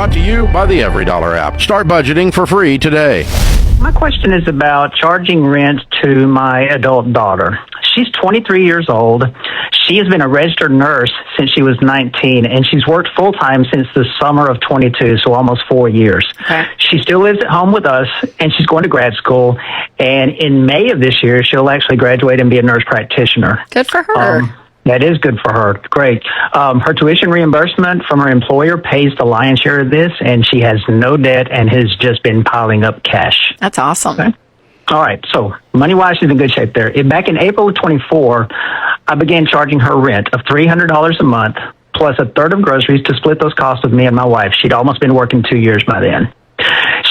brought to you by the Every Dollar app. Start budgeting for free today. My question is about charging rent to my adult daughter. She's 23 years old. She has been a registered nurse since she was 19, and she's worked full-time since the summer of 22, so almost 4 years. Okay. She still lives at home with us, and she's going to grad school. And in May of this year, she'll actually graduate and be a nurse practitioner. Good for her. That is good for her. Great. Her tuition reimbursement from her employer pays the lion's share of this, and she has no debt and has just been piling up cash. That's awesome. Okay. All right. So money-wise, she's in good shape there. Back in April of 24, I began charging her rent of $300 a month plus a third of groceries to split those costs with me and my wife. She'd almost been working 2 years by then.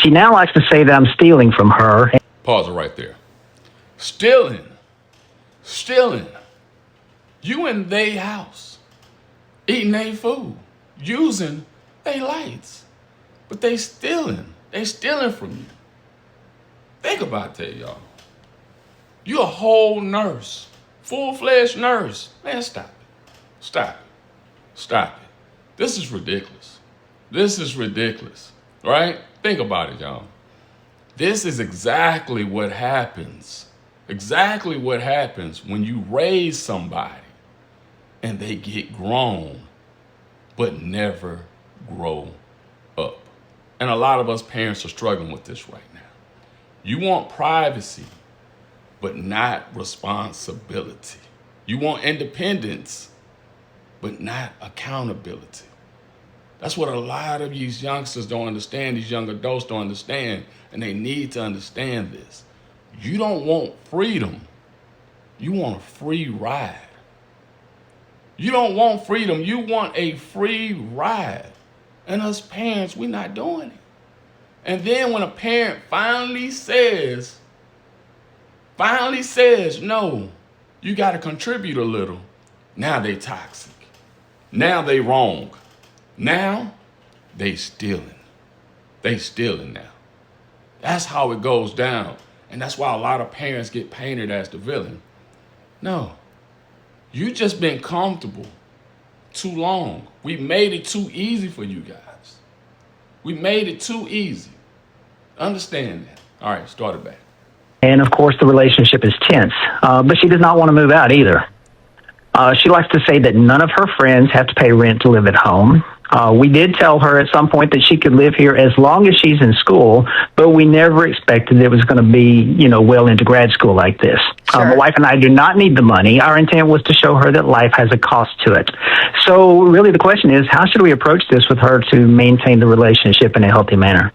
She now likes to say that I'm stealing from her. Pause it right there. Stealing. You in they house, eating they food, using they lights, but they stealing. They stealing from you. Think about that, y'all. You a whole nurse, full-fledged nurse. Man, stop it. This is ridiculous, right? Think about it, y'all. This is exactly what happens when you raise somebody and they get grown but never grow up. And a lot of us parents are struggling with this right now. You want privacy, but not responsibility. You want independence, but not accountability. That's what a lot of these youngsters don't understand, these young adults don't understand, and they need to understand this. You don't want freedom. You want a free ride. You don't want freedom. You want a free ride. And us parents, we're not doing it. And then when a parent finally says, no, you got to contribute a little, now they toxic. Now they wrong. Now they stealing. They stealing now. That's how it goes down. And that's why a lot of parents get painted as the villain. No, you just been comfortable too long. We made it too easy for you guys. We made it too easy. Understand that. All right, start it back. And, of course, the relationship is tense. But she does not want to move out either. She likes to say that none of her friends have to pay rent to live at home. We did tell her at some point that she could live here as long as she's in school, but we never expected it was going to be, well into grad school like this. Sure. My wife and I do not need the money. Our intent was to show her that life has a cost to it. So really the question is, how should we approach this with her to maintain the relationship in a healthy manner?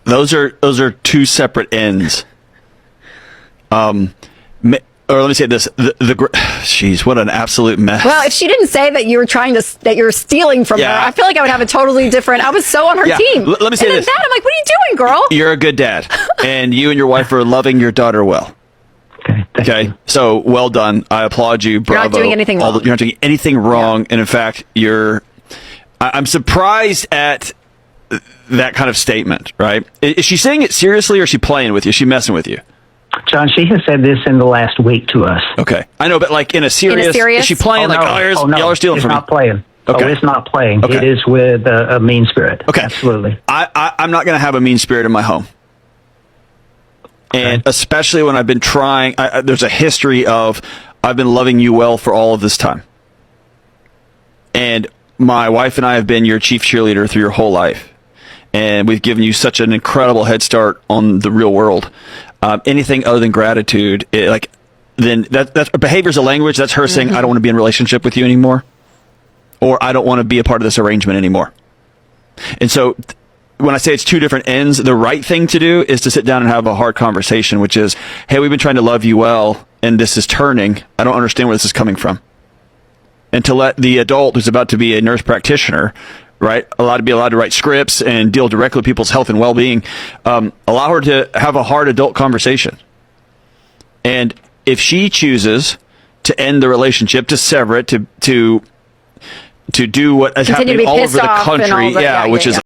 Those are two separate ends. Or let me say this: jeez, what an absolute mess. Well, if she didn't say that you were that you're stealing from her, I feel like I would have a totally different. I was so on her team. Let me say this: Dad, I'm like, what are you doing, girl? You're a good dad, and you and your wife are loving your daughter well. Okay, so well done. I applaud you. Bravo. You're not doing anything wrong. You're not doing anything wrong, and in fact, I'm surprised at that kind of statement. Right? Is she saying it seriously, or is she playing with you? Is she messing with you? John, she has said this in the last week to us. Okay. I know, but like in a serious... Is she playing no. Y'all are stealing from me? It's not playing. Okay. Oh, it's not playing. Okay. It is with a mean spirit. Okay. Absolutely. I'm not going to have a mean spirit in my home. And especially when I've been trying... there's a history of I've been loving you well for all of this time. And my wife and I have been your chief cheerleader through your whole life. And we've given you such an incredible head start on the real world. Anything other than gratitude, then that behavior's a language. That's her saying, I don't want to be in a relationship with you anymore, or I don't want to be a part of this arrangement anymore. And so when I say it's two different ends, the right thing to do is to sit down and have a hard conversation, which is, hey, we've been trying to love you well, and this is turning. I don't understand where this is coming from. And to let the adult who's about to be a nurse practitioner, right, allowed to write scripts and deal directly with people's health and well-being, allow her to have a hard adult conversation. And if she chooses to end the relationship, to sever it, to do what is happening all over the country, which is